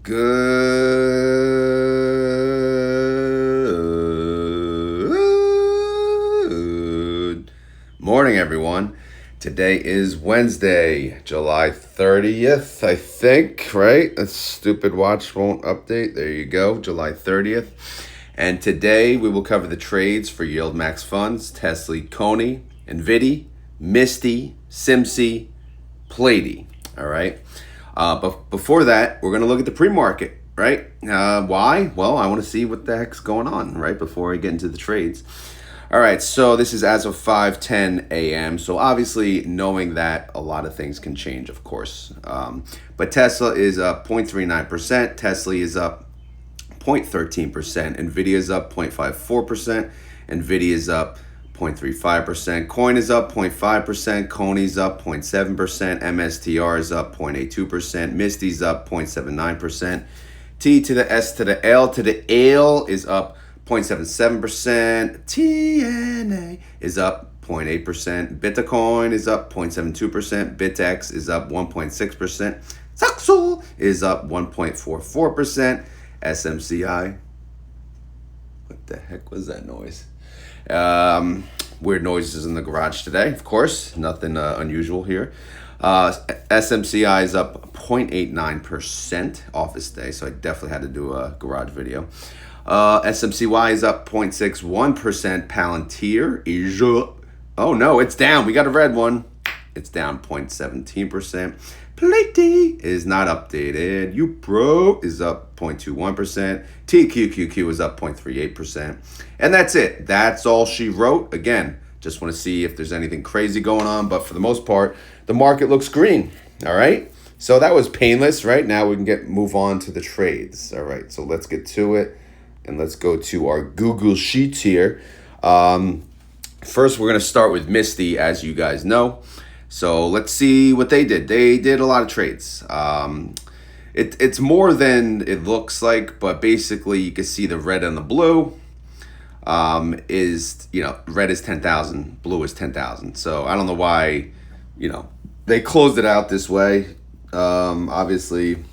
Good morning, everyone. Today is Wednesday, July 30th, I think, right? That stupid watch won't update. There you go, July 30th. And today we will cover the trades for YieldMax funds, TSLY, CONY, Nvidia, Misty, SMCI, PLTY. All right. But before that, we're going to look at the pre-market, right? Why? Well, I want to see what the heck's going on, right, before I get into the trades. All right, so this is as of 5:10 a.m. So obviously knowing that a lot of things can change, of course. But Tesla is up 0.39%. TSLY is up 0.13%. Nvidia is up 0.54%. Nvidia is up 0.35%. Coin is up 0.5%. CONY is up 0.7%. MSTR is up 0.82%. Misty is up 0.79%. T to the S to the L to the ALE is up 0.77%. TNA is up 0.8%. Bitcoin is up 0.72%. BitX is up 1.6%. Saxo is up 1.44%. SMCI. What the heck was that noise? Weird noises in the garage today, of course. Nothing unusual here. SMCI is up 0.89%, office day, so I definitely had to do a garage video. SMCY is up 0.61%. Palantir is oh no, it's down. We got a red one. It's down 0.17%. PLTY is not updated. youre is up 0.21%. TQQQ is up 0.38%. And that's it. That's all she wrote. Again, just want to see if there's anything crazy going on. But for the most part, the market looks green. All right. So that was painless, right? Now we can move on to the trades. All right. So let's get to it. And let's go to our Google Sheets here. First, we're going to start with Misty, as you guys know. So let's see what they did. They did a lot of trades. It's more than it looks like, but basically you can see the red and the blue is, red is 10,000, blue is 10,000. So I don't know why, they closed it out this way. Obviously,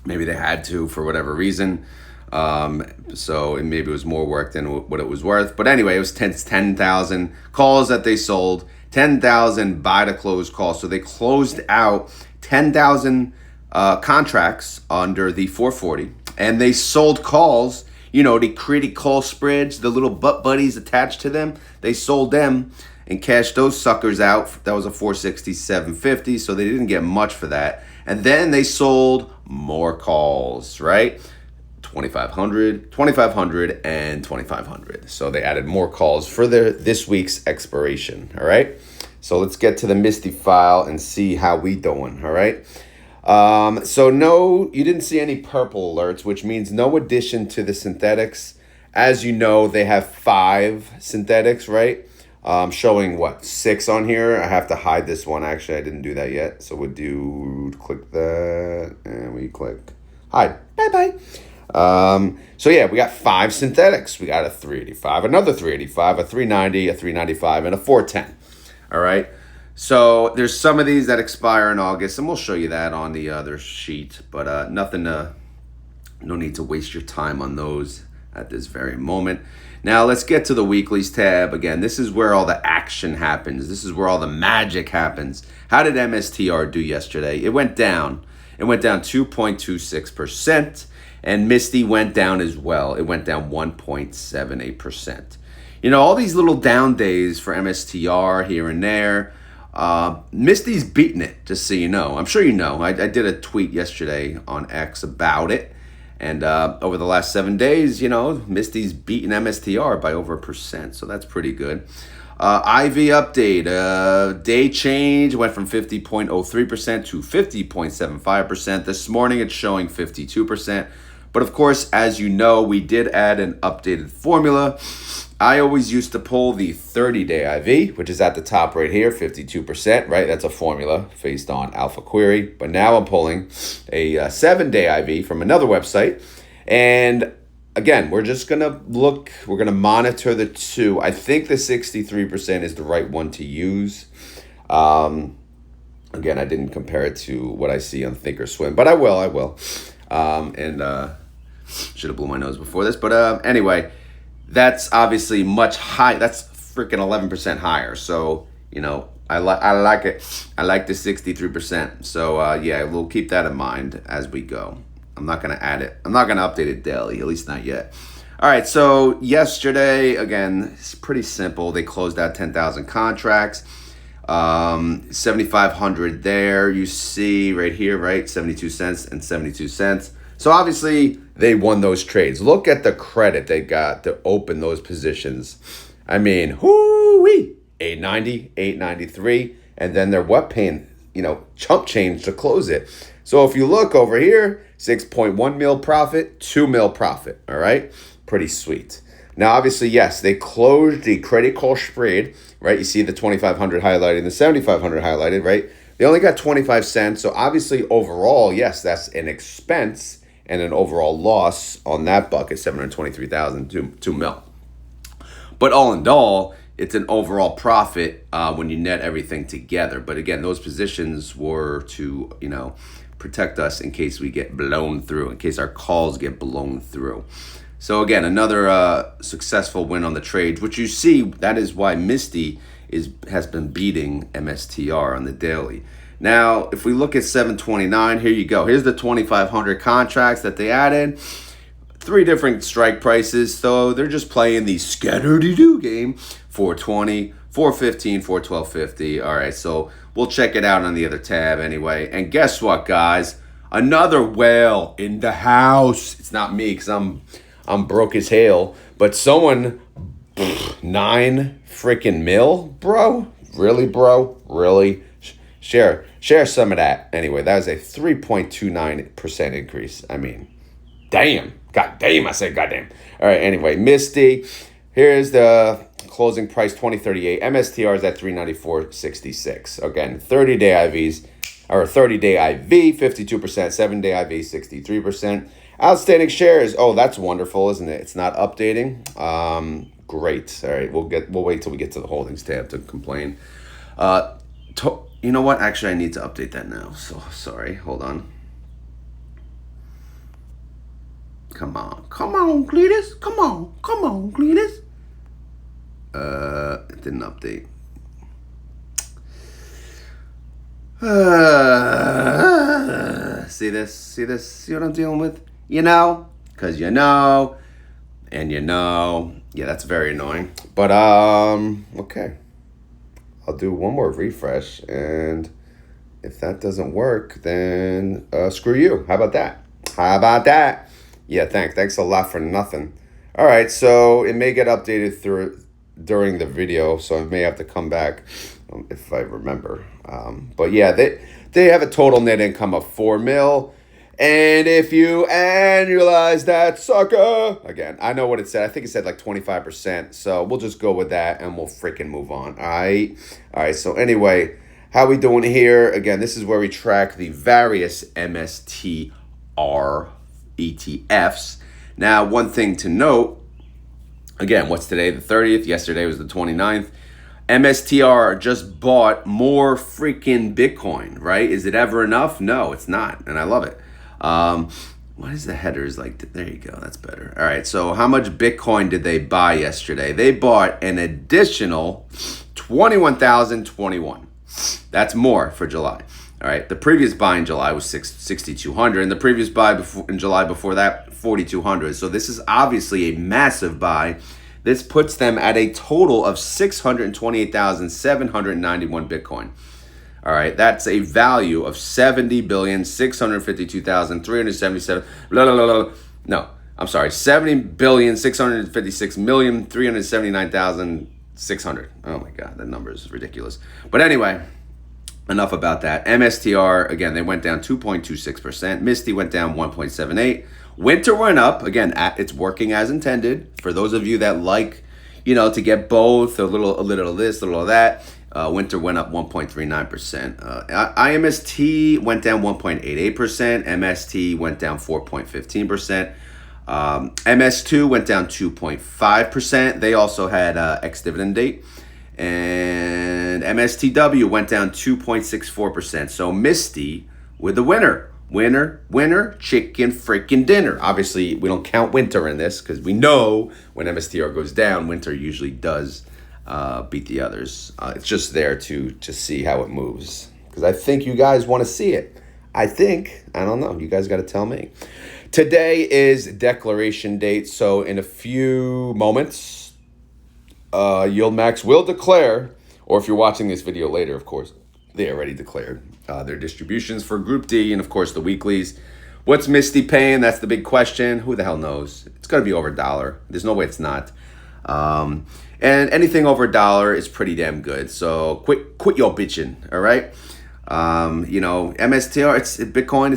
maybe they had to for whatever reason. So maybe it was more work than what it was worth. But anyway, it was 10,000 calls that they sold. 10,000 buy to close calls. So they closed out 10,000 contracts under the 440, and they sold calls. They created call spreads, the little butt buddies attached to them. They sold them and cashed those suckers out. That was a 467.50, so they didn't get much for that. And then they sold more calls, right? 2,500, 2,500, and 2,500. So they added more calls for this week's expiration. All right. So let's get to the Misty file and see how we doing. All right. So no, you didn't see any purple alerts, which means no addition to the synthetics. As you know, they have 5 synthetics, right? Showing 6 on here. I have to hide this one. Actually, I didn't do that yet. So we'll click that and we click hide. Bye-bye. So yeah, we got 5 synthetics. We got a 385, another 385, a 390, a 395, and a 410. All right. So there's some of these that expire in August, and we'll show you that on the other sheet, but nothing no need to waste your time on those at this very moment. Now let's get to the weeklies tab. Again, this is where all the action happens. This is where all the magic happens. How did MSTR do yesterday? It went down. It went down 2.26%. And Misty went down as well. It went down 1.78%. All these little down days for MSTR here and there. Misty's beating it, just so you know. I'm sure you know. I did a tweet yesterday on X about it. And over the last 7 days, Misty's beaten MSTR by over 1%. So that's pretty good. IV update, day change went from 50.03% to 50.75%. This morning it's showing 52%. But of course, as you know, we did add an updated formula. I always used to pull the 30-day IV, which is at the top right here, 52%, right? That's a formula based on Alpha Query. But now I'm pulling a 7-day IV from another website. And again, we're just going to look, we're going to monitor the two. I think the 63% is the right one to use. Again, I didn't compare it to what I see on Thinkorswim, but I will. Should have blew my nose before this. But anyway, that's obviously much high. That's freaking 11% higher. So, I like it. I like the 63%. So, yeah, we'll keep that in mind as we go. I'm not going to add it. I'm not going to update it daily, at least not yet. All right, so yesterday, again, it's pretty simple. They closed out 10,000 contracts. 7,500 there. You see right here, right? 72 cents and 72 cents. So obviously they won those trades. Look at the credit they got to open those positions. I mean, whoo-wee, 890, 893, and then they're paying, chump change to close it. So if you look over here, 6.1 mil profit, 2 mil profit, all right? Pretty sweet. Now, obviously, yes, they closed the credit call spread, right? You see the 2,500 highlighted and the 7,500 highlighted, right? They only got 25 cents. So obviously, overall, yes, that's an expense and an overall loss on that bucket, 723,000, 2 mil. But all in all, it's an overall profit when you net everything together. But again, those positions were to, protect us in case we get blown through, in case our calls get blown through. So again, another successful win on the trades, which you see, that is why Misty has been beating MSTR on the daily. Now, if we look at 729, here you go. Here's the 2,500 contracts that they added. 3 different strike prices. So they're just playing the scatter-doo game. 420, 415, 412.50. All right, so we'll check it out on the other tab anyway. And guess what, guys? Another whale in the house. It's not me because I'm broke as hell. But someone, 9 freaking mil, bro? Really, bro? Really? Share some of that. Anyway, that was a 3.29% increase. I mean, damn. God damn, I said goddamn. All right, anyway, Misty. Here's the closing price, 2038. MSTR is at 394.66. Again, 30-day IVs, or 30-day IV, 52%, 7-day IV, 63%. Outstanding shares. Oh, that's wonderful, isn't it? It's not updating. Great. All right, we'll wait till we get to the holdings tab to complain. You know what? Actually, I need to update that now. So sorry. Hold on. Come on, Cletus. Come on, Cletus. It didn't update. See this? See what I'm dealing with? Because and yeah, that's very annoying. But okay, I'll do one more refresh, and if that doesn't work, then screw you. How about that? Yeah, thanks a lot for nothing. All right, so it may get updated during the video, so I may have to come back if I remember. But yeah, they have a total net income of 4 mil. And if you annualize that sucker, again, I know what it said. I think it said like 25%. So we'll just go with that and we'll freaking move on. All right. So anyway, how we doing here? Again, this is where we track the various MSTR ETFs. Now, one thing to note, again, what's today? The 30th. Yesterday was the 29th. MSTR just bought more freaking Bitcoin, right? Is it ever enough? No, it's not. And I love it. What is the headers like? There you go. That's better. All right. So how much Bitcoin did they buy yesterday? They bought an additional 21,021. That's more for July. All right. The previous buy in July was 6,200, and the previous buy in July before that, 4,200. So this is obviously a massive buy. This puts them at a total of 628,791 Bitcoin. All right, that's a value of 70,652,377. No, I'm sorry, 70,656,379,600. Oh my God, that number is ridiculous. But anyway, enough about that. MSTR, again, they went down 2.26%. Misty went down 1.78%. Winter went up. Again, it's working as intended. For those of you that like, to get both, a little of this, a little of that. Winter went up 1.39%. IMST went down 1.88%. MST went down 4.15%. MS2 went down 2.5%. They also had ex-dividend date. And MSTW went down 2.64%. So Misty with the winner. Winner, winner, chicken freaking dinner. Obviously, we don't count winter in this because we know when MSTR goes down, winter usually does beat the others. It's just there to see how it moves because I think you guys want to see it. I don't know. You guys got to tell me. Today is declaration date, so in a few moments, YieldMax will declare, or if you're watching this video later, of course, they already declared their distributions for Group D and, of course, the weeklies. What's Misty paying? That's the big question. Who the hell knows? It's going to be over $1. There's no way it's not. And anything over $1 is pretty damn good. So quit your bitching, all right? MSTR, it's Bitcoin.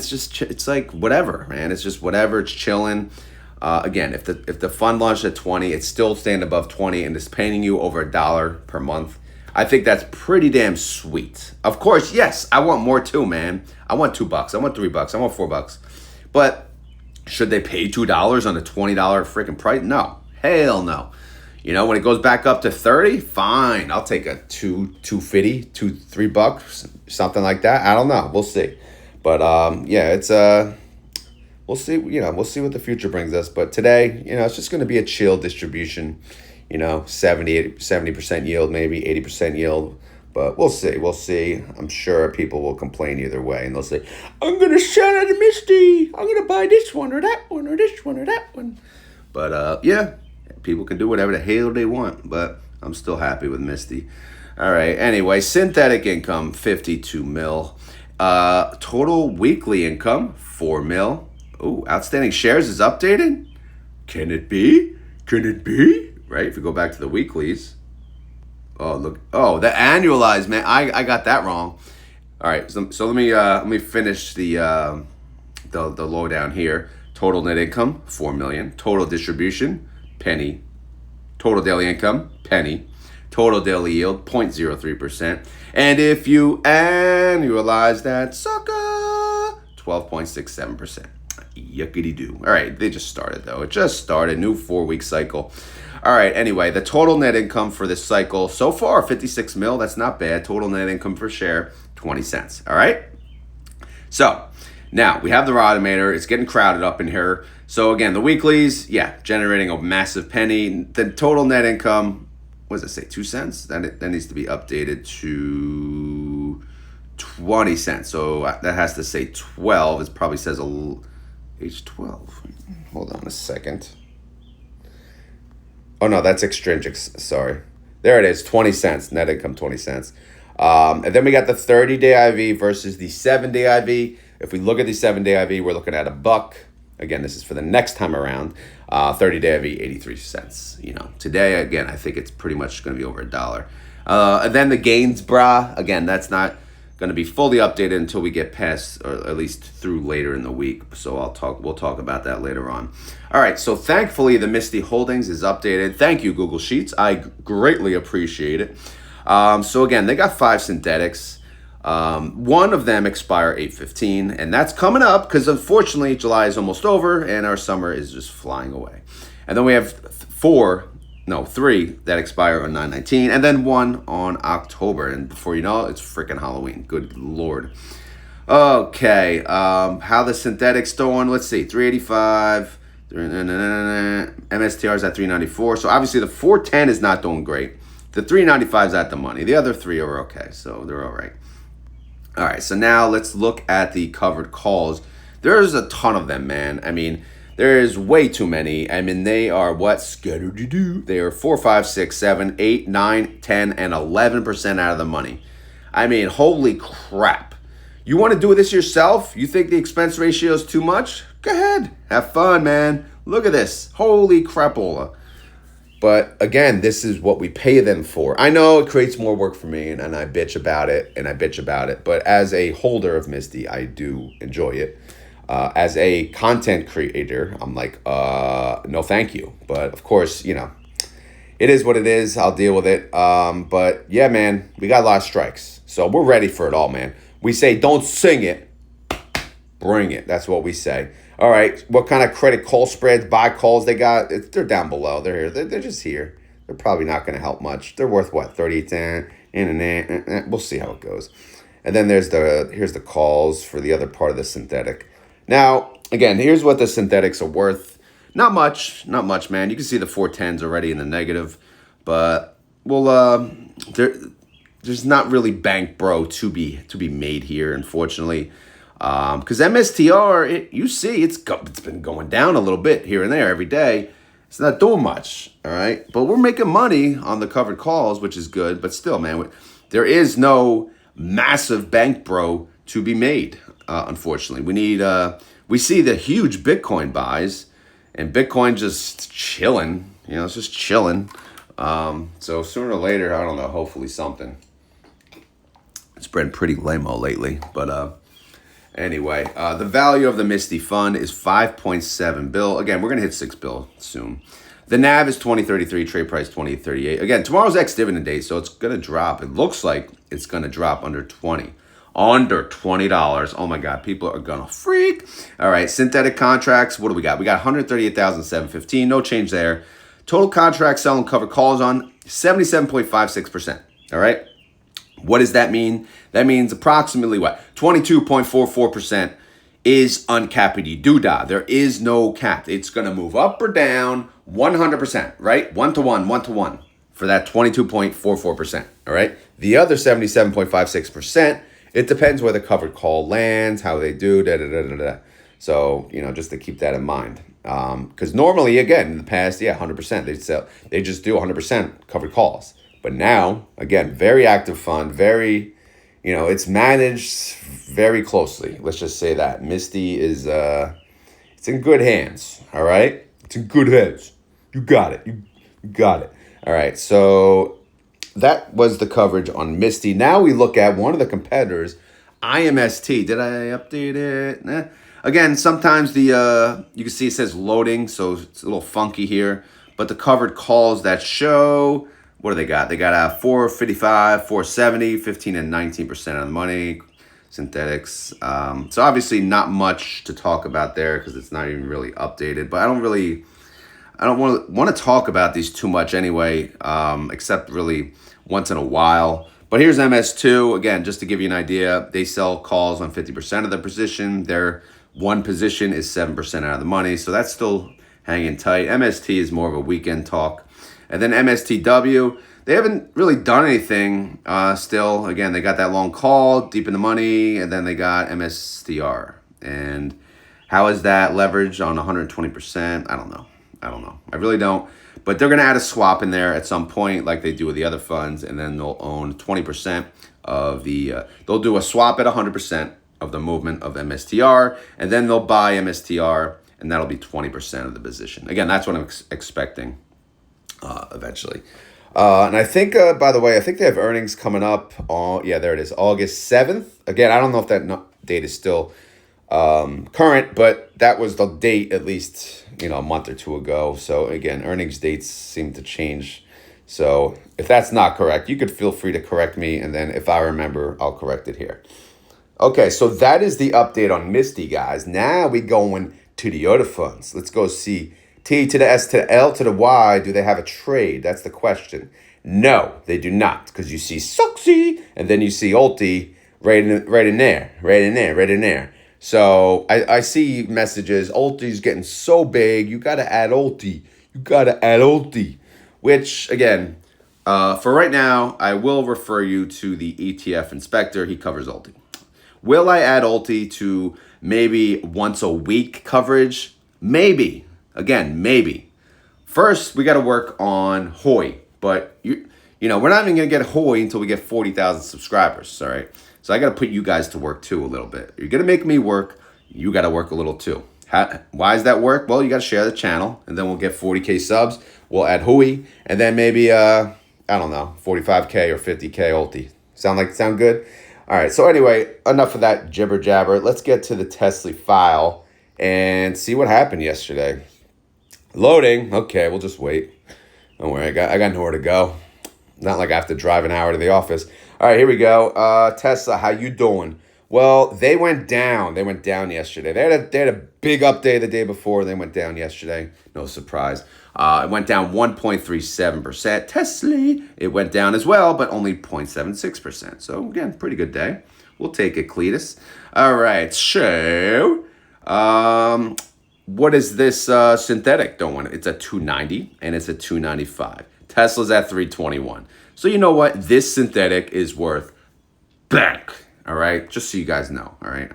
It's like whatever, man. It's just whatever. It's chilling. Again, if the fund launched at 20, it's still staying above 20 and it's paying you over $1 per month. I think that's pretty damn sweet. Of course, yes, I want more too, man. I want $2. I want $3. I want $4. But should they pay $2 on a $20 freaking price? No, hell no. When it goes back up to 30, fine. I'll take a $2.50, $3, something like that. I don't know. We'll see. But it's we'll see. We'll see what the future brings us. But today, it's just going to be a chill distribution. 70% yield, maybe 80% yield. But we'll see. I'm sure people will complain either way. And they'll say, I'm going to sell it to Misty. I'm going to buy this one or that one or this one or that one. But people can do whatever the hell they want. But I'm still happy with Misty. All right. Anyway, synthetic income, 52 mil. Total weekly income, 4 mil. Ooh, outstanding shares is updated. Can it be? Right? If we go back to the weeklies. Oh, look. Oh, the annualized, man. I got that wrong. All right. So let me finish the lowdown here. Total net income, 4 million. Total distribution, penny. Total daily income, penny. Total daily yield, 0.03%. And if you annualize that sucker, 12.67%. Yuckity doo. All right, they just started though. It just started. New 4-week cycle. All right, anyway, the total net income for this cycle so far, 56 mil. That's not bad. Total net income per share, 20 cents. All right. So now we have the automator. It's getting crowded up in here. So again, the weeklies, generating a massive penny. The total net income, what does it say? 2 cents? That needs to be updated to 20 cents. So that has to say 12. It probably says H12. Hold on a second. Oh, no, that's extrinsic. Sorry. There it is. 20 cents. Net income, 20 cents. And then we got the 30-day IV versus the 7-day IV. If we look at the 7-day IV, we're looking at $1. Again, this is for the next time around. 30-day IV, 83 cents. Today, again, I think it's pretty much going to be over $1. And then the gains, again, that's not going to be fully updated until we get past, or at least through later in the week. So we'll talk about that later on. All right. So thankfully the Misty Holdings is updated. Thank you, Google Sheets. I greatly appreciate it. So again, they got 5 synthetics. One of them expire 8/15, and that's coming up because unfortunately July is almost over and our summer is just flying away. And then we have 3 that expire on 9/19, and then 1 on October. And before you know it, it's freaking Halloween. Good Lord. Okay, how the synthetics doing? Let's see, 385. MSTR is at 394. So obviously the 410 is not doing great. The 395 is at the money. The other 3 are okay, so they're all right. All right, so now let's look at the covered calls. There's a ton of them, man. I mean, there is way too many. I mean, they are what? Scattered-to-do. They are 4, 5, 6, 7, 8, 9, 10, and 11% out of the money. I mean, holy crap. You want to do this yourself? You think the expense ratio is too much? Go ahead. Have fun, man. Look at this. Holy crapola. But again, this is what we pay them for. I know it creates more work for me, and I bitch about it. But as a holder of Misty, I do enjoy it. As a content creator, I'm like, no, thank you. But of course, it is what it is. I'll deal with it. But yeah, man, we got a lot of strikes. So we're ready for it all, man. We say, don't sing it, bring it. That's what we say. All right, what kind of credit call spreads, buy calls they got? They're down below. They're here. They're just here. They're probably not going to help much. They're worth what? 30, 10. We'll see how it goes. And then here's the calls for the other part of the synthetic. Now, again, here's what the synthetics are worth. Not much, man. You can see the 410s already in the negative, but there's not really bank bro to be made here, unfortunately. Because MSTR, you see, it's been going down a little bit here and there every day. It's not doing much, all right? But we're making money on the covered calls, which is good. But still, man, there is no massive bank bro to be made, unfortunately. We see the huge Bitcoin buys, and Bitcoin just chilling. It's just chilling. So sooner or later, I don't know, hopefully something. It's been pretty lame-o lately, but anyway, the value of the Misty fund is 5.7 bill. Again, we're going to hit 6 bill soon. The NAV is 2033, trade price 2038. Again, tomorrow's ex-dividend day, so it's going to drop. It looks like it's going to drop under 20. Under $20. Oh my God, people are going to freak. All right, synthetic contracts, what do we got? We got 138,715, no change there. Total contract sell and cover calls on 77.56%. All right. What does that mean? That means approximately what? 22.44% is uncapped doodah. There is no cap. It's going to move up or down 100%, right? 1 to 1 for that 22.44%. All right. The other 77.56%, it depends where the covered call lands, how they do, So, just to keep that in mind. Because normally, again, in the past, 100%. They just do 100% covered calls. But now, again, very active fund, very, it's managed very closely. Let's just say that. Misty is, it's in good hands, all right? It's in good hands. You got it. You got it. All right, so that was the coverage on Misty. Now we look at one of the competitors, IMST. Did I update it? Again, sometimes you can see it says loading, so it's a little funky here. But the covered calls that show... What do they got? They got 455, 470, 15 and 19% of the money, synthetics. So obviously not much to talk about there because it's not even really updated. But I don't want to talk about these too much anyway, except really once in a while. But here's MS2. Again, just to give you an idea, they sell calls on 50% of the position. Their one position is 7% out of the money. So that's still hanging tight. MST is more of a weekend talk. And then MSTW, they haven't really done anything still. Again, they got that long call, deep in the money, and then they got MSTR. And how is that leverage on 120%? I don't know. I really don't. But they're going to add a swap in there at some point like they do with the other funds, and then they'll own 20% of the... they'll do a swap at 100% of the movement of MSTR, and then they'll buy MSTR, and that'll be 20% of the position. Again, that's what I'm expecting. Eventually. And I think, by the way, I think they have earnings coming up. There it is, August 7th. Again, I don't know if that date is still current, but that was the date at least, a month or two ago. So again, earnings dates seem to change. So if that's not correct, you could feel free to correct me. And then if I remember, I'll correct it here. Okay, so that is the update on Misty, guys. Now we going to the other funds. Let's go see T to the S to the L to the Y, do they have a trade? That's the question. No, they do not, because you see SMCY, and then you see ULTI right in there. So I see messages, ULTI's getting so big, you got to add ULTI. Which, again, for right now, I will refer you to the ETF inspector. He covers ULTI. Will I add ULTI to maybe once a week coverage? Maybe. Again, maybe. First, we got to work on HOY. But, we're not even going to get HOY until we get 40,000 subscribers, all right? So I got to put you guys to work, too, a little bit. You're going to make me work. You got to work a little, too. Why does that work? Well, you got to share the channel, and then we'll get 40K subs. We'll add HOY, and then maybe, 45K or 50K ULTI. Sound good? All right, so anyway, enough of that jibber jabber. Let's get to the TSLY file and see what happened yesterday. Loading. Okay, we'll just wait. Don't worry, I got nowhere to go. Not like I have to drive an hour to the office. All right, here we go. Tesla, how you doing? Well, they went down. They went down yesterday. They had a big update the day before. They went down yesterday. No surprise. It went down 1.37%. TSLY, it went down as well, but only 0.76%. So, again, pretty good day. We'll take it, Cletus. All right, so what is this synthetic doing? It's a 290 and it's a 295. Tesla's at 321. So you know what? This synthetic is worth back. All right, just so you guys know. All right,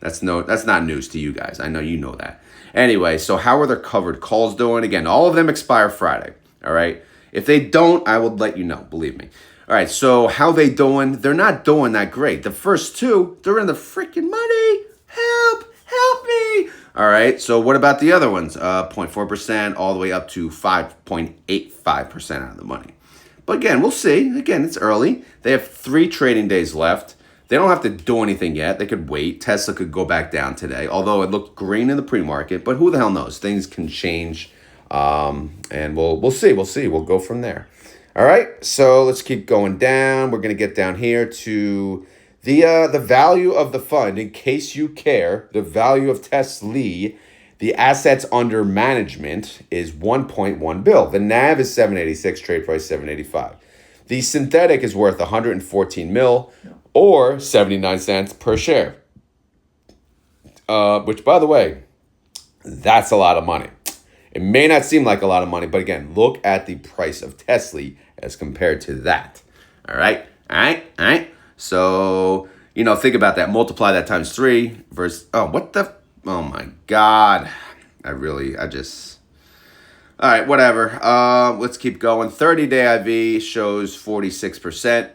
that's not news to you guys. I know you know that. Anyway, so how are their covered calls doing? Again, all of them expire Friday. All right. If they don't, I will let you know. Believe me. All right. So how they doing? They're not doing that great. The first two, they're in the freaking money. Help me. All right. So what about the other ones? 0.4% all the way up to 5.85% out of the money. But again, we'll see. Again, it's early. They have 3 trading days left. They don't have to do anything yet. They could wait. Tesla could go back down today, although it looked green in the pre-market. But who the hell knows? Things can change, and we'll see. We'll go from there. All right. So let's keep going down. We're gonna get down here to the value of the fund. In case you care, the value of TSLY, the assets under management is 1.1 bill. The NAV is 786. Trade price 785. The synthetic is worth 114 mil. Or 79 cents per share. Which, by the way, that's a lot of money. It may not seem like a lot of money, but again, look at the price of TSLY as compared to that. All right. So, think about that. Multiply that times 3 versus, oh my God. All right, whatever. Let's keep going. 30-day IV shows 46%.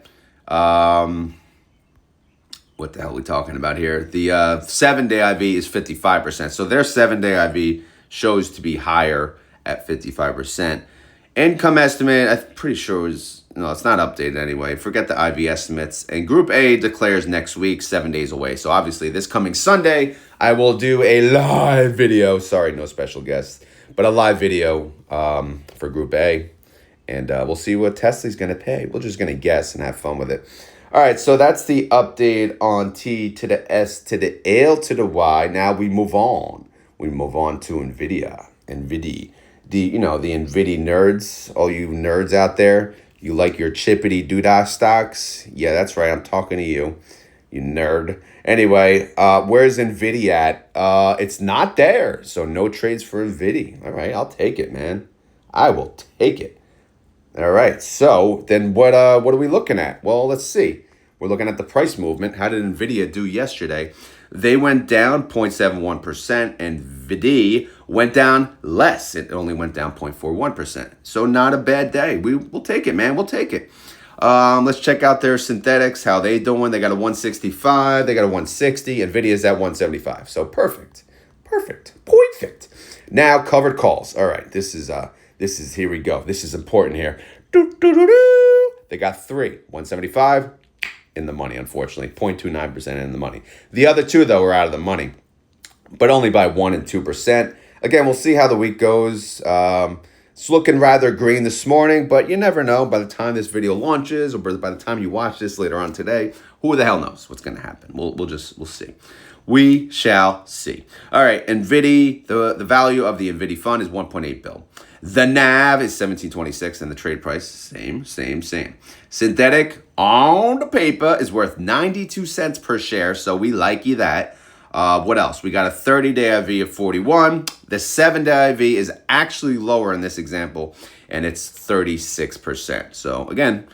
What the hell are we talking about here? The 7-day IV is 55%. So their 7-day IV shows to be higher at 55%. Income estimate, I'm pretty sure it's not updated anyway. Forget the IV estimates. And Group A declares next week, 7 days away. So obviously this coming Sunday, I will do a live video. Sorry, no special guests, but a live video for Group A. And we'll see what Tesla's going to pay. We're just going to guess and have fun with it. All right, so that's the update on T to the S to the L to the Y. Now we move on. We move on to Nvidia. The Nvidia nerds, all you nerds out there, you like your chippity doodah stocks? Yeah, that's right. I'm talking to you, you nerd. Anyway, where's Nvidia at? It's not there, so no trades for Nvidia. All right, I'll take it, man. I will take it. All right, so then what are we looking at? Well, let's see. We're looking at the price movement. How did Nvidia do yesterday? They went down 0.71%, and Nvidia went down less. It only went down 0.41%. So not a bad day. We'll take it, man. We'll take it. Let's check out their synthetics, how they doing. They got a 165. They got a 160. Nvidia's at 175. So perfect. Perfect. Now, covered calls. All right, this is here we go. This is important here. They got 3. 175 in the money, unfortunately. 0.29% in the money. The other 2, though, are out of the money, but only by 1 and 2%. Again, we'll see how the week goes. It's looking rather green this morning, but you never know. By the time this video launches, or by the time you watch this later on today, who the hell knows what's going to happen? We'll see. We shall see. All right, Nvidia, the value of the Nvidia fund is 1.8 bill. The NAV is 1726, and the trade price, same. Synthetic on the paper is worth 92 cents per share, so we like you that. What else? We got a 30-day IV of 41. The 7-day IV is actually lower in this example, and it's 36%. So again,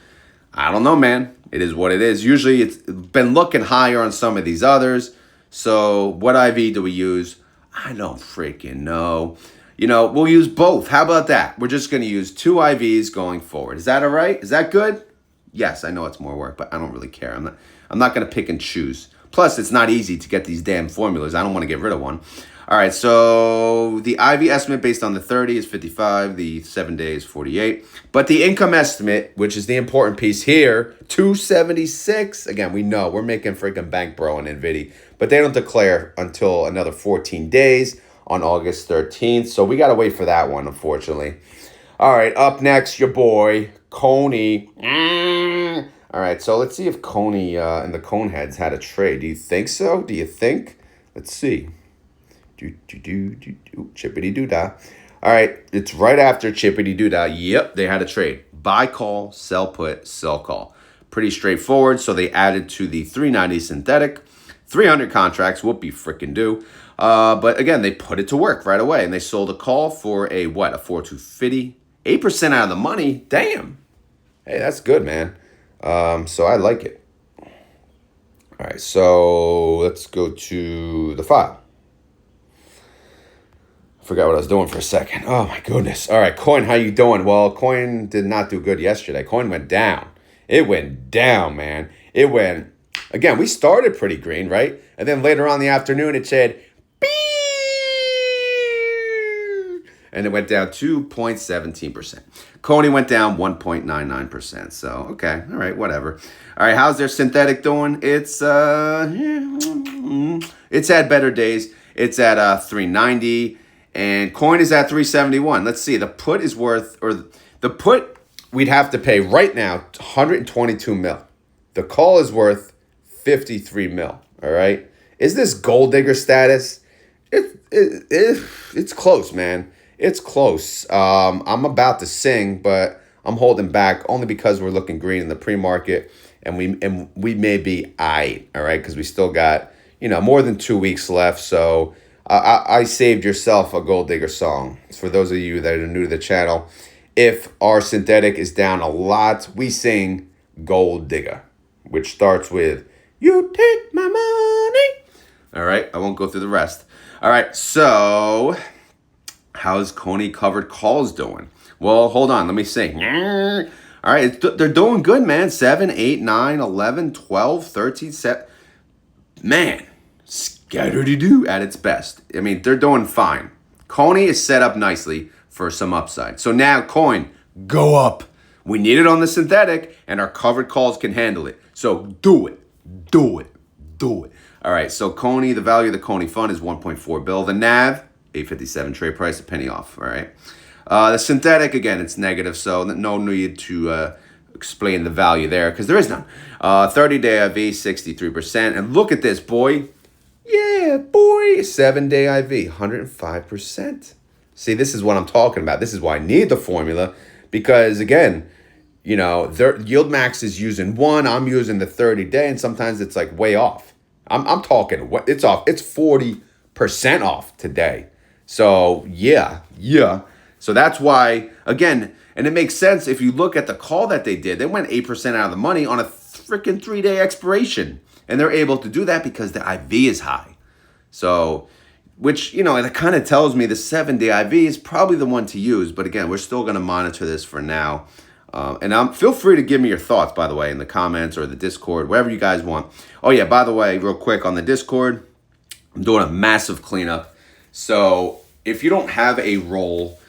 I don't know, man. It is what it is. Usually it's been looking higher on some of these others. So what IV do we use? I don't freaking know. We'll use both. How about that? We're just going to use 2 IVs going forward. Is that all right? Is that good? Yes, I know it's more work, but I don't really care. I'm not going to pick and choose. Plus, it's not easy to get these damn formulas. I don't want to get rid of one. All right, so the IV estimate based on the 30 is 55. The 7-day is 48. But the income estimate, which is the important piece here, 276. Again, we know we're making freaking bank, bro, on Nvidia. But they don't declare until another 14 days on August 13th. So we got to wait for that one, unfortunately. All right, up next, your boy, CONY. All right, so let's see if CONY and the Coneheads had a trade. Do you think so? Do you think? Let's see. Chippity doo-dah. All right, it's right after chippity doo-dah. Yep, they had a trade. Buy call, sell put, sell call. Pretty straightforward. So they added to the 390 synthetic, 300 contracts, whoopee freaking do. But again, they put it to work right away, and they sold a call for a 4,250, 8% out of the money. Damn. Hey, that's good, man. So I like it. All right, so let's go to the file. Forgot what I was doing for a second. Oh my goodness. All right, Coin, how you doing? Well, Coin did not do good yesterday. Coin went down. It went down, man. It went, again, we started pretty green, right? And then later on in the afternoon, it said, beep, and it went down 2.17%. CONY went down 1.99%. So, okay, all right, whatever. All right, how's their synthetic doing? It's had better days. It's at 390. And Coin is at 371. Let's see. The put is worth, or the put we'd have to pay right now 122 mil. The call is worth 53 mil. All right. Is this gold digger status? It's close, man. It's close. I'm about to sing, but I'm holding back only because we're looking green in the pre-market, and we may be aight. All right, because we still got more than 2 weeks left. So. I saved yourself a gold digger song. For those of you that are new to the channel, if our synthetic is down a lot, we sing Gold Digger, which starts with, you take my money. All right, I won't go through the rest. All right, so how's CONY covered calls doing? Well, hold on, let me sing. All right, they're doing good, man. 7, 8, 9, 11, 12, 13, 7. Man. Scatterdy-doo at its best. I mean, they're doing fine. CONY is set up nicely for some upside. So now, Coin, go up. We need it on the synthetic, and our covered calls can handle it. So do it. Do it. Do it. All right, so CONY, the value of the CONY fund is 1.4 bill. The NAV, 857 trade price, a penny off. All right. The synthetic, again, it's negative, so no need to explain the value there because there is none. 30-day IV, 63%. And look at this, boy. Yeah, boy, 7-day IV, 105%. See, this is what I'm talking about. This is why I need the formula because, again, YieldMax is using 1. I'm using the 30-day, and sometimes it's like way off. I'm talking, it's off. It's 40% off today. So, yeah. So that's why, again, and it makes sense if you look at the call that they did. They went 8% out of the money on a freaking 3-day expiration. And they're able to do that because the IV is high. So, which, it kind of tells me the 7-day IV is probably the one to use. But again, we're still going to monitor this for now. And feel free to give me your thoughts, by the way, in the comments or the Discord, wherever you guys want. Oh, yeah, by the way, real quick on the Discord, I'm doing a massive cleanup. So if you don't have a role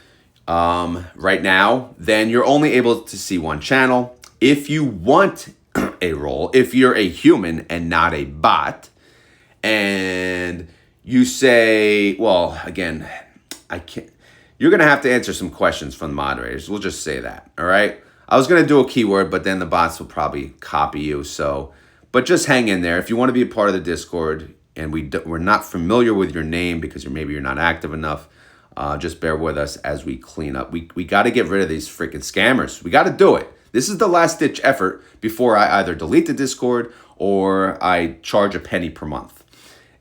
right now, then you're only able to see one channel. If you want a role, if you're a human and not a bot, and you say, well, again, I can't, you're going to have to answer some questions from the moderators. We'll just say that, all right? I was going to do a keyword, but then the bots will probably copy you. So, but just hang in there. If you want to be a part of the Discord and we're not familiar with your name because maybe you're not active enough, just bear with us as we clean up. We got to get rid of these freaking scammers. We got to do it. This is the last ditch effort before I either delete the Discord or I charge a penny per month.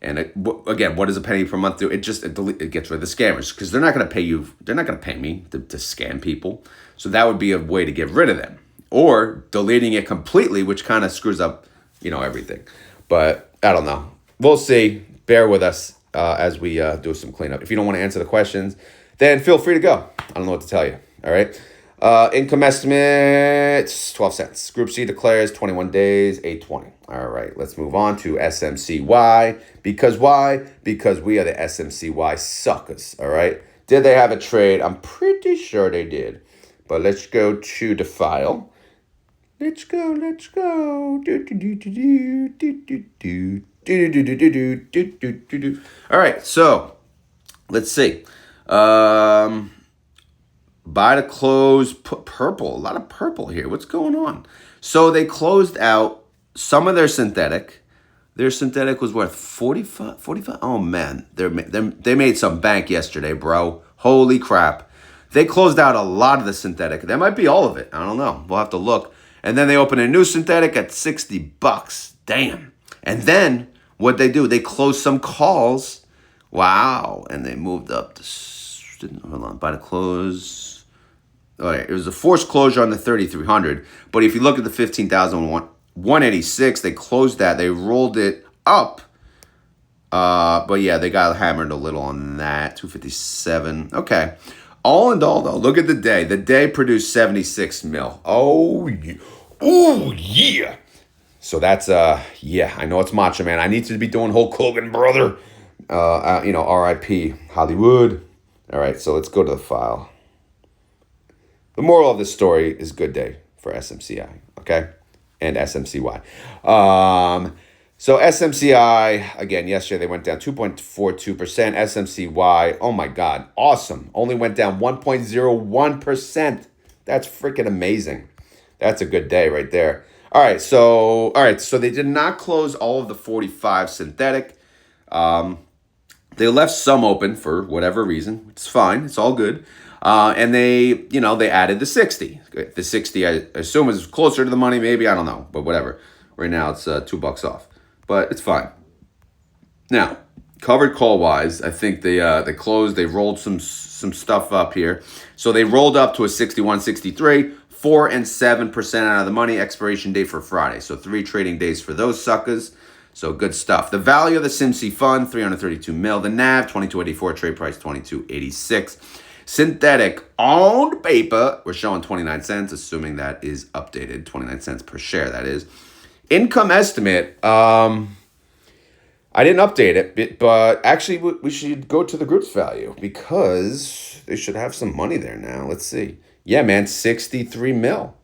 And again, what does a penny per month do? It gets rid of the scammers because they're not going to pay you. They're not going to pay me to scam people. So that would be a way to get rid of them, or deleting it completely, which kind of screws up, everything. But I don't know. We'll see. Bear with us as we do some cleanup. If you don't want to answer the questions, then feel free to go. I don't know what to tell you. All right. Income estimates, 12 cents. Group C declares 21 days, 820. All right, let's move on to SMCY. Because why? Because we are the SMCY suckers, all right? Did they have a trade? I'm pretty sure they did. But let's go to the file. Let's go. All right, so let's see. Buy to close, put purple. A lot of purple here. What's going on? So they closed out some of their synthetic. Their synthetic was worth 45. Oh, man. They made some bank yesterday, bro. Holy crap. They closed out a lot of the synthetic. That might be all of it. I don't know. We'll have to look. And then they open a new synthetic at $60. Damn. And then what they do, they close some calls. Wow. And they moved up to, hold on, by the close. All right, it was a forced closure on the 3,300. But if you look at the 15,186, they closed that. They rolled it up. But yeah, they got hammered a little on that. 257. Okay. All in all, though, look at the day. The day produced 76 mil. Oh, yeah. Oh, yeah. So that's, yeah, I know it's Macho Man. I need to be doing Hulk Hogan, brother. RIP Hollywood. All right, so let's go to the file. The moral of this story is good day for SMCI, okay? And SMCY. So SMCI, again, yesterday they went down 2.42%. SMCY, oh my God, awesome. Only went down 1.01%. That's freaking amazing. That's a good day right there. All right, so they did not close all of the 45 synthetic. They left some open for whatever reason. It's fine. It's all good. And they added the 60. The 60, I assume, is closer to the money, maybe. I don't know, but whatever. Right now, it's $2 off. But it's fine. Now, covered call-wise, I think they closed. They rolled some stuff up here. So they rolled up to a 61.63, 4 and 7% out of the money. Expiration date for Friday. So 3 trading days for those suckers. So good stuff. The value of the SMCI fund, 332 mil. The NAV, 2284. Trade price, 2286. Synthetic on paper, we're showing 29 cents, assuming that is updated. 29 cents per share, that is. Income estimate, I didn't update it, but actually we should go to the group's value because they should have some money there now. Let's see. Yeah, man, 63 mil.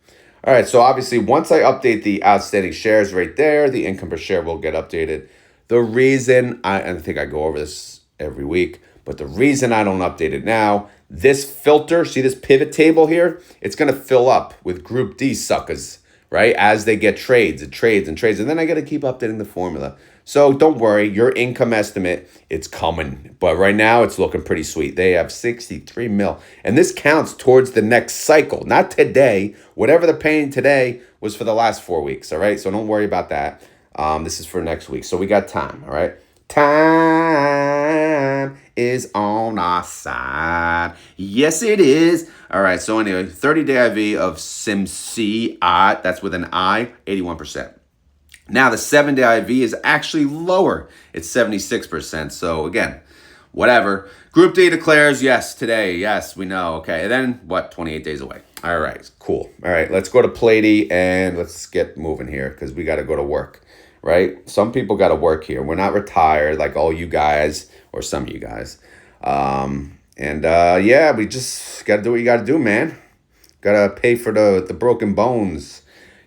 All right, so obviously once I update the outstanding shares right there, the income per share will get updated. The reason, I think I go over this every week, but the reason I don't update it now, this filter, see this pivot table here? It's going to fill up with Group D suckers, right? As they get trades, and then I got to keep updating the formula. So don't worry, your income estimate, it's coming. But right now, it's looking pretty sweet. They have 63 mil. And this counts towards the next cycle, not today. Whatever they're paying today was for the last 4 weeks, all right? So don't worry about that. This is for next week. So we got time, all right? Time is on our side. Yes, it is. All right, so anyway, 30-day IV of SMCI, that's with an I, 81%. Now, the 7-day IV is actually lower. It's 76%. So, again, whatever. Group D declares, yes, today. Yes, we know. Okay, and then, 28 days away. All right, cool. All right, let's go to PLTY and let's get moving here because we got to go to work, right? Some people got to work here. We're not retired like all you guys or some of you guys. Yeah, we just got to do what you got to do, man. Got to pay for the broken bones,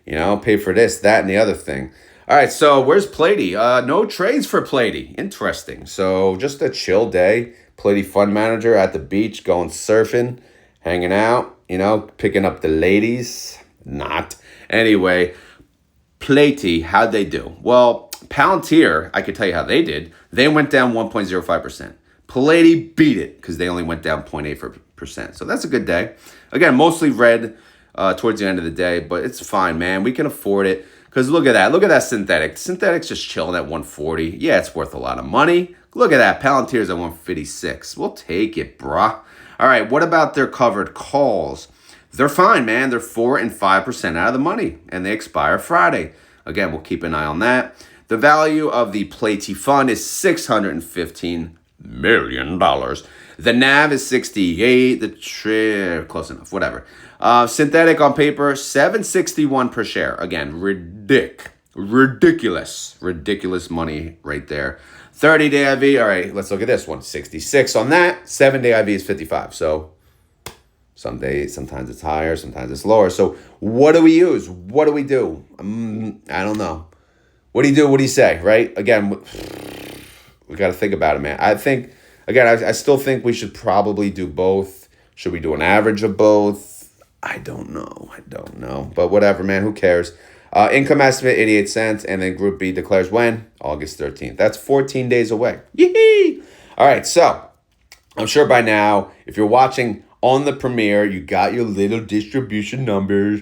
pay for this, that, and the other thing. All right, so where's PLTY? No trades for PLTY. Interesting. So just a chill day. PLTY fund manager at the beach, going surfing, hanging out, picking up the ladies. Not. Anyway, PLTY, how'd they do? Well, Palantir, I could tell you how they did. They went down 1.05%. PLTY beat it because they only went down 0.8%. So that's a good day. Again, mostly red towards the end of the day, but it's fine, man. We can afford it. Because look at that. Look at that synthetic. Synthetic's just chilling at 140. Yeah, it's worth a lot of money. Look at that. Palantir's at 156. We'll take it, bruh. All right, what about their covered calls? They're fine, man. They're 4 and 5% out of the money, and they expire Friday. Again, we'll keep an eye on that. The value of the PLTY fund is $615 million. The NAV is 68. Close enough, whatever. Synthetic on paper, 761 per share. Again, ridiculous money right there. 30-day IV, all right, let's look at this one. 66 on that. 7-day IV is 55. So some days, sometimes it's higher, sometimes it's lower. So what do we use? What do we do? I don't know. What do you do? What do you say, right? Again, we got to think about it, man. I think, again, I still think we should probably do both. Should we do an average of both? I don't know. But whatever, man. Who cares? Income estimate, 88 cents. And then Group B declares when? August 13th. That's 14 days away. Yee-hee! All right, so I'm sure by now, if you're watching on the premiere, you got your little distribution numbers.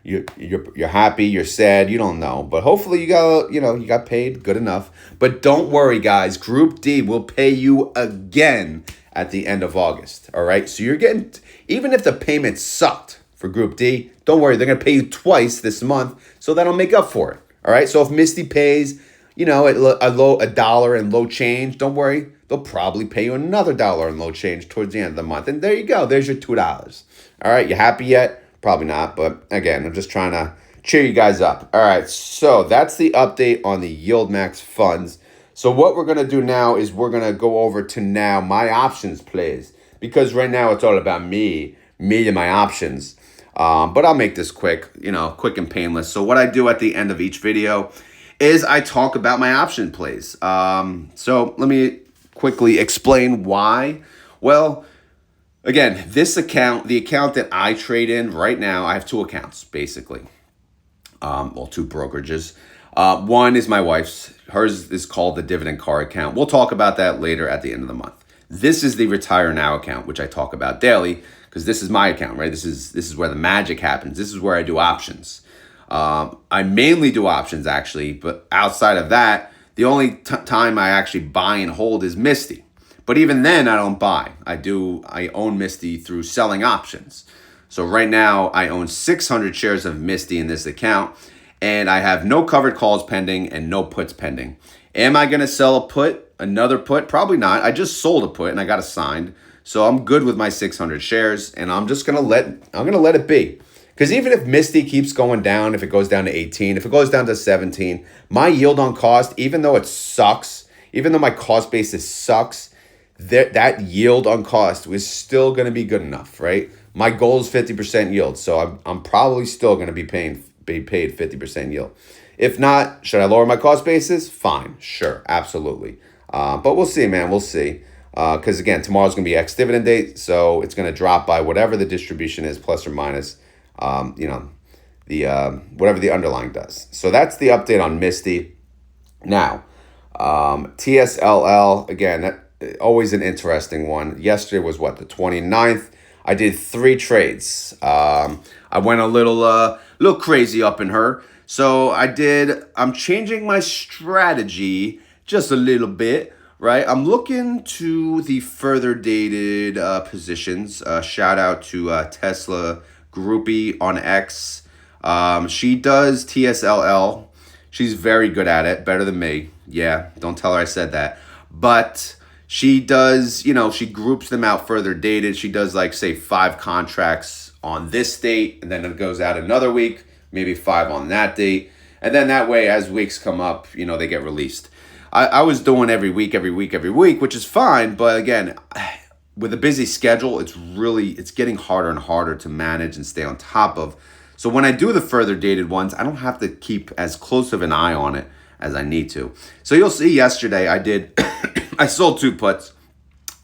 You're happy, you're sad, you don't know. But hopefully you got paid good enough. But don't worry, guys. Group D will pay you again at the end of August. All right. So you're getting, even if the payment sucked for Group D, don't worry. They're going to pay you twice this month. So that'll make up for it. All right. So if Misty pays, a dollar and low change, don't worry. They'll probably pay you another dollar and low change towards the end of the month. And there you go. There's your $2. All right. You happy yet? Probably not. But again, I'm just trying to cheer you guys up. All right. So that's the update on the YieldMax funds. So what we're going to do now is we're going to go over to now my options plays. Because right now it's all about me and my options. But I'll make this quick, quick and painless. So what I do at the end of each video is I talk about my option plays. So let me quickly explain why. Well, again, this account, the account that I trade in right now, I have two accounts, basically. Two brokerages. One is my wife's. Hers is called the dividend car account. We'll talk about that later at the end of the month. This is the retire now account, which I talk about daily because this is my account, right? This is where the magic happens. This is where I do options. I mainly do options actually, but outside of that, the only time I actually buy and hold is Misty. But even then, I don't buy. I own Misty through selling options. So right now, I own 600 shares of Misty in this account, and I have no covered calls pending and no puts pending. Am I going to sell a put, another put? Probably not. I just sold a put and I got it signed. So I'm good with my 600 shares, and I'm just going to let it be. Because even if Misty keeps going down, if it goes down to 18, if it goes down to 17, my yield on cost, even though it sucks, even though my cost basis sucks, that yield on cost is still going to be good enough, right? My goal is 50% yield, so I'm probably still going to be paid 50% yield. If not, should I lower my cost basis? Fine, sure, absolutely. But we'll see, man. We'll see. Because again, tomorrow's going to be ex-dividend date, so it's going to drop by whatever the distribution is, plus or minus, whatever the underlying does. So that's the update on Misty. Now, TSLL, again, always an interesting one. Yesterday was the 29th. I did 3 trades. I went a little crazy up in her. So I'm changing my strategy just a little bit, right? I'm looking to the further dated positions. Shout out to TSLY Groupie on X. She does TSLL. She's very good at it, better than me. Yeah, don't tell her I said that. But she does, she groups them out further dated. She does say 5 contracts on this date, and then it goes out another week, maybe 5 on that date. And then that way, as weeks come up, they get released. I was doing every week, which is fine. But again, with a busy schedule, it's getting harder and harder to manage and stay on top of. So when I do the further dated ones, I don't have to keep as close of an eye on it as I need to. So you'll see yesterday I sold 2 puts.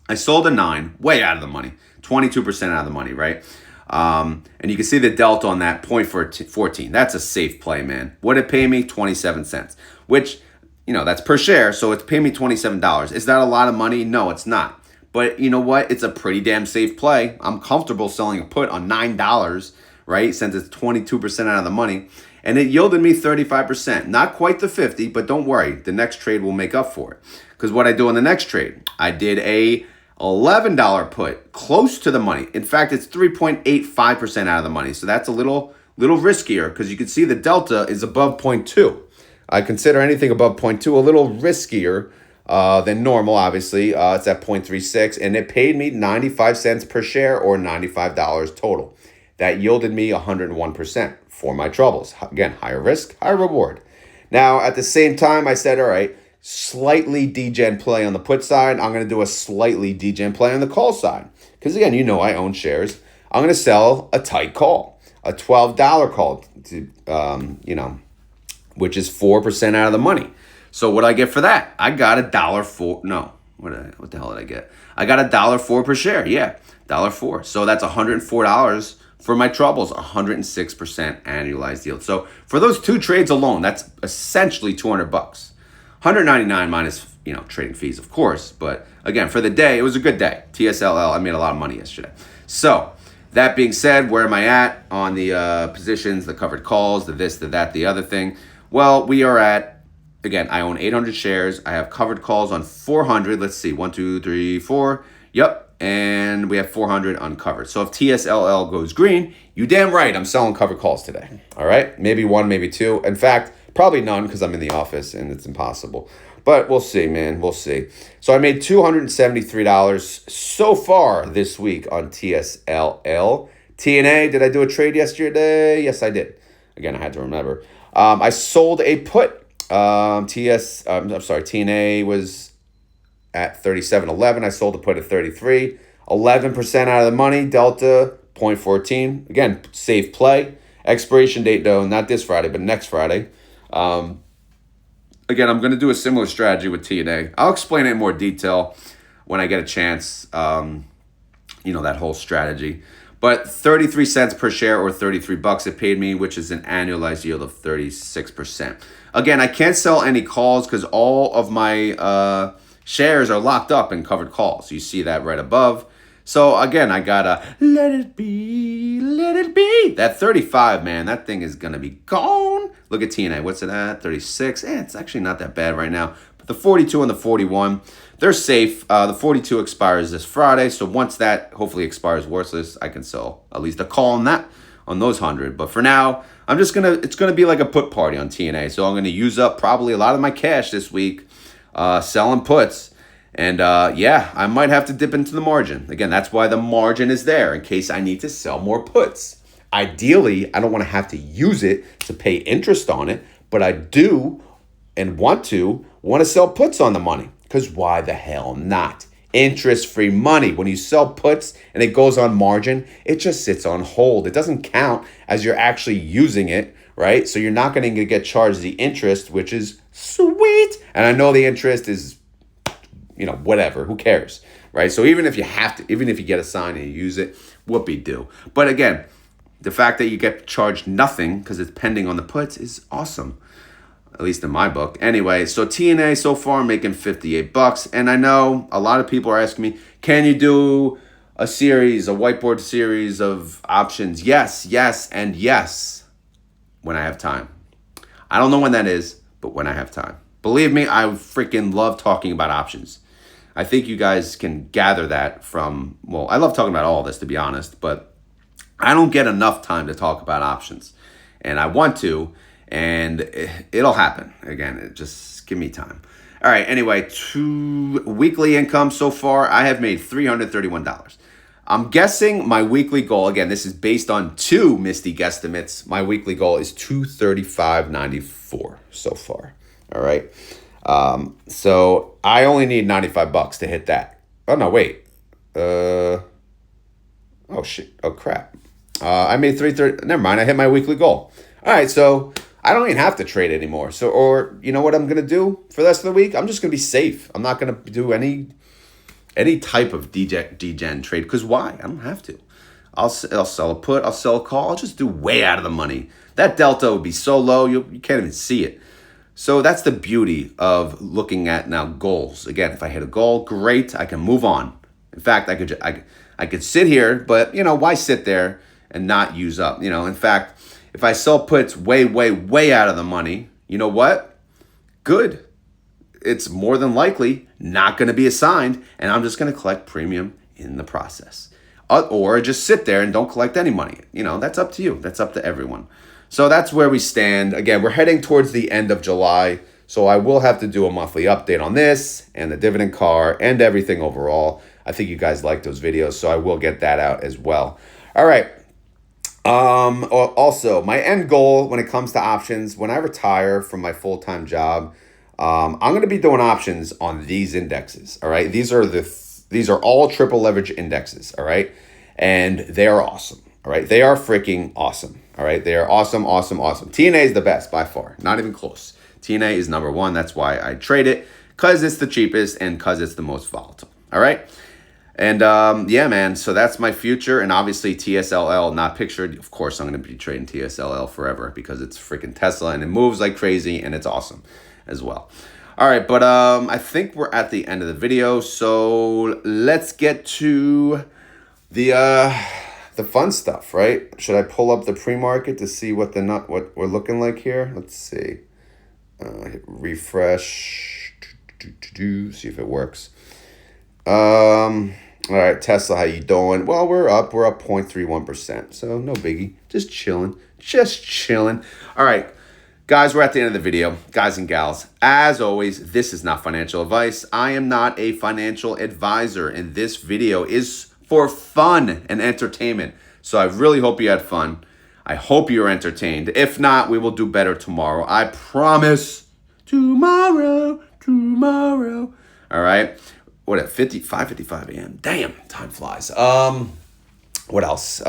I sold a 9, way out of the money, 22% out of the money, right? And you can see the delta on that 0.14. That's a safe play, man. What did it pay me? 27 cents, which, that's per share. So it's paying me $27. Is that a lot of money? No, it's not. But you know what? It's a pretty damn safe play. I'm comfortable selling a put on $9, right? Since it's 22% out of the money. And it yielded me 35%. Not quite the 50, but don't worry. The next trade will make up for it. Because what I do in the next trade, I did a $11 put, close to the money. In fact, it's 3.85% out of the money. So that's a little riskier because you can see the delta is above 0.2. I consider anything above 0.2 a little riskier than normal, obviously. It's at 0.36, and it paid me 95 cents per share or $95 total. That yielded me 101% for my troubles. Again, higher risk, higher reward. Now, at the same time, I said, all right, slightly degen play on the put side. I'm going to do a slightly degen play on the call side. Because again, I own shares. I'm going to sell a tight call, a $12 call, which is 4% out of the money. So what I get for that? I got $1.04. No, what the hell did I get? I got $1.04 per share. Yeah, $1.04. So that's $104 for my troubles, 106% annualized yield. So for those 2 trades alone, that's essentially $200. $199 minus, trading fees, of course. But again, for the day, it was a good day. TSLL, I made a lot of money yesterday. So That being said, where am I at on the positions, the covered calls, the this, the that, the other thing? Well, we are at, again, I own 800 shares. I have covered calls on 400. Let's see, 1, 2, 3, 4. Yep, and we have 400 uncovered. So if TSLL goes green, you damn right I'm selling covered calls today. All right, maybe one, maybe two. In fact, probably none because I'm in the office and it's impossible. But we'll see, man. We'll see. So I made $273 so far this week on TSLL. TNA, did I do a trade yesterday? Yes, I did. Again, I had to remember. I sold a put. TNA was at 37.11. I sold a put at 33. 11% out of the money. Delta 0.14. Again, safe play. Expiration date though, not this Friday, but next Friday. Again, I'm going to do a similar strategy with TNA. I'll explain it in more detail when I get a chance, that whole strategy. But 33 cents per share or 33 bucks it paid me, which is an annualized yield of 36%. Again, I can't sell any calls because all of my shares are locked up in covered calls. You see that right above. So again, I gotta let it be, let it be. That 35, man, that thing is gonna be gone. Look at TNA, what's it at? 36. It's actually not that bad right now. But the 42 and the 41, they're safe. The 42 expires this Friday. So once that hopefully expires worthless, I can sell at least a call on that, on those 100. But for now, it's gonna be like a put party on TNA. So I'm gonna use up probably a lot of my cash this week selling puts. And I might have to dip into the margin. Again, that's why the margin is there in case I need to sell more puts. Ideally, I don't want to have to use it to pay interest on it, but I do and want to sell puts on the money because why the hell not? Interest-free money. When you sell puts and it goes on margin, it just sits on hold. It doesn't count as you're actually using it, right? So you're not going to get charged the interest, which is sweet. And I know the interest is whatever, who cares, right? So even if you get a sign and you use it, whoopee-doo. But again, the fact that you get charged nothing because it's pending on the puts is awesome, at least in my book. Anyway, so TNA so far making 58 bucks. And I know a lot of people are asking me, can you do a whiteboard series of options? Yes, and yes, when I have time. I don't know when that is, but when I have time. Believe me, I freaking love talking about options. I think you guys can gather that from, I love talking about all this, to be honest, but I don't get enough time to talk about options. And I want to, and it'll happen. Again, just give me time. All right, anyway, weekly income so far, I have made $331. I'm guessing my weekly goal, again, this is based on 2 Misty guesstimates. My weekly goal is $235.94 so far. All right. So I only need 95 bucks to hit that. Oh no, wait. Oh shit. Oh crap. I made 330. Never mind. I hit my weekly goal. All right. So I don't even have to trade anymore. So, or you know what I'm going to do for the rest of the week? I'm just going to be safe. I'm not going to do any type of degen trade because why? I don't have to. I'll sell a put. I'll sell a call. I'll just do way out of the money. That delta would be so low. You can't even see it. So that's the beauty of looking at now goals. Again, if I hit a goal, great, I can move on. In fact, I could sit here, but why sit there and not use up? In fact, if I sell puts way, way, way out of the money, you know what? Good. It's more than likely not going to be assigned, and I'm just going to collect premium in the process. Or just sit there and don't collect any money. That's up to you. That's up to everyone. So that's where we stand. Again, we're heading towards the end of July, so I will have to do a monthly update on this and the dividend car and everything overall. I think you guys like those videos, so I will get that out as well. All right. Also, my end goal when it comes to options, when I retire from my full-time job, I'm going to be doing options on these indexes. All right. These are all triple leverage indexes. All right. And they are awesome. All right. They are freaking awesome. All right. They are awesome, awesome, awesome. TNA is the best by far. Not even close. TNA is number one. That's why I trade it, because it's the cheapest and because it's the most volatile. All right. And yeah, man. So that's my future. And obviously TSLL not pictured. Of course, I'm going to be trading TSLL forever because it's freaking Tesla and it moves like crazy and it's awesome as well. All right. But I think we're at the end of the video. So let's get to the the fun stuff, right? Should I pull up the pre-market to see what what we're looking like here? Let's see. Hit refresh. See if it works. All right, Tesla, how you doing? Well, we're up 0.31%. So no biggie. Just chilling. All right, guys, we're at the end of the video. Guys and gals, as always, this is not financial advice. I am not a financial advisor, and this video is for fun and entertainment. So I really hope you had fun. I hope you're entertained. If not, we will do better tomorrow. I promise. Tomorrow. All right. What at 5:55 a.m. Damn, time flies. What else?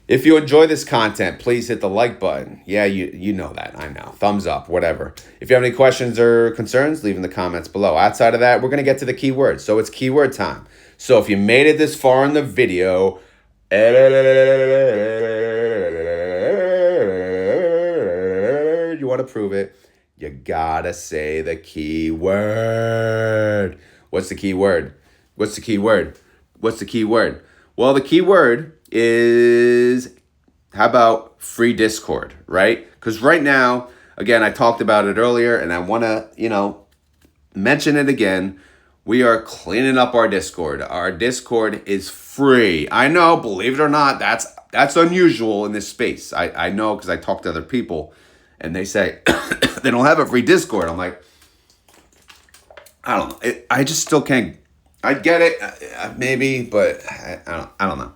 If you enjoy this content, please hit the like button. Yeah, you know that. I know. Thumbs up, whatever. If you have any questions or concerns, leave in the comments below. Outside of that, we're going to get to the keywords. So it's keyword time. So if you made it this far in the video, you want to prove it, you gotta say the keyword. What's the keyword? Well, the keyword is, how about free Discord, right? Because right now, again, I talked about it earlier, and I want to, mention it again. We are cleaning up our Discord. Our Discord is free. I know, believe it or not, that's unusual in this space. I know, because I talk to other people, and they say they don't have a free Discord. I'm like, I don't know. I just still can't. I get it, maybe, but I don't know.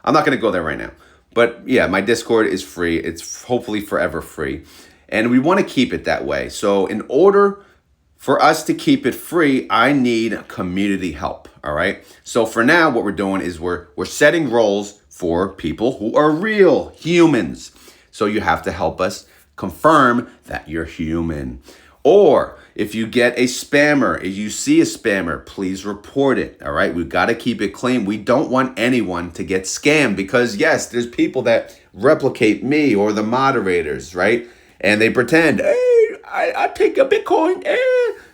I'm not going to go there right now. But yeah, my Discord is free. It's hopefully forever free. And we want to keep it that way. So in order for us to keep it free, I need community help. All right. So for now, what we're doing is we're setting roles for people who are real humans. So you have to help us confirm that you're human. Or if you get a spammer, if you see a spammer, please report it. All right. We've got to keep it clean. We don't want anyone to get scammed because, yes, there's people that replicate me or the moderators, right? And they pretend, hey, I take a Bitcoin.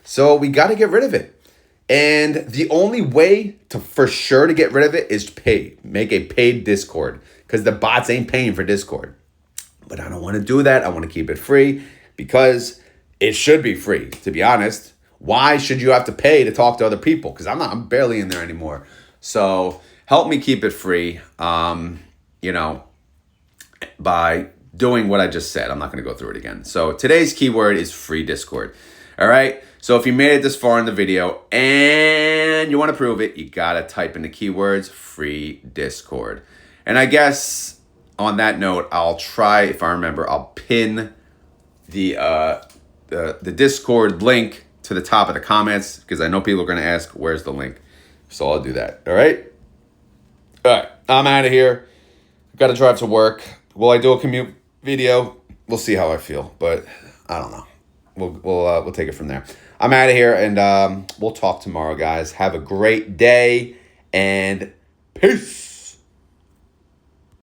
So we got to get rid of it. And the only way for sure to get rid of it is make a paid Discord, because the bots ain't paying for Discord. But I don't want to do that. I want to keep it free because it should be free, to be honest. Why should you have to pay to talk to other people? Because I'm barely in there anymore. So help me keep it free, by doing what I just said. I'm not going to go through it again. So today's keyword is free Discord. All right. So if you made it this far in the video and you want to prove it, you got to type in the keywords free Discord. And I guess on that note, I'll try, if I remember, I'll pin the Discord link to the top of the comments, because I know people are going to ask, where's the link? So I'll do that. All right. I'm out of here. Got to drive to work. Will I do a commute video? We'll see how I feel, but I don't know. We'll take it from there. I'm out of here, and we'll talk tomorrow, guys. Have a great day, and peace.